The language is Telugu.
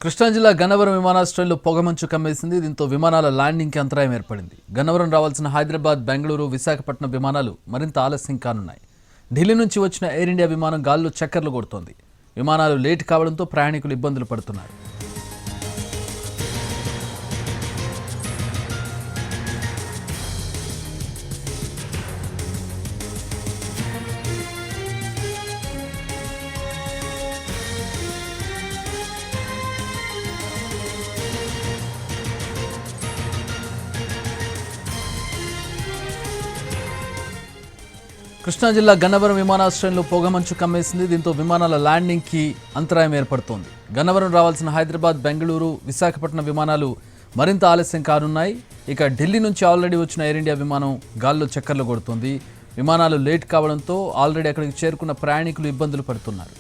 కృష్ణా జిల్లా గన్నవరం విమానాశ్రయంలో పొగమంచు కమ్మేసింది. దీంతో విమానాల ల్యాండింగ్కి అంతరాయం ఏర్పడింది. గన్నవరం రావాల్సిన హైదరాబాద్, బెంగళూరు, విశాఖపట్నం విమానాలు మరింత ఆలస్యం కానున్నాయి. ఢిల్లీ నుంచి వచ్చిన ఎయిర్ ఇండియా విమానం గాల్లో చక్కర్లు కొడుతోంది. విమానాలు లేట్ కావడంతో ప్రయాణికులు ఇబ్బందులు పడుతున్నారు. కృష్ణా జిల్లా గన్నవరం విమానాశ్రయంలో పొగమంచు కమ్మేసింది. దీంతో విమానాల ల్యాండింగ్కి అంతరాయం ఏర్పడుతోంది. గన్నవరం రావాల్సిన హైదరాబాద్, బెంగళూరు, విశాఖపట్నం విమానాలు మరింత ఆలస్యం కానున్నాయి. ఇక ఢిల్లీ నుంచి ఆల్రెడీ వచ్చిన ఎయిర్ ఇండియా విమానం గాల్లో చక్కర్లు కొడుతోంది. విమానాలు లేట్ కావడంతో ఆల్రెడీ అక్కడికి చేరుకున్న ప్రయాణికులు ఇబ్బందులు పడుతున్నారు.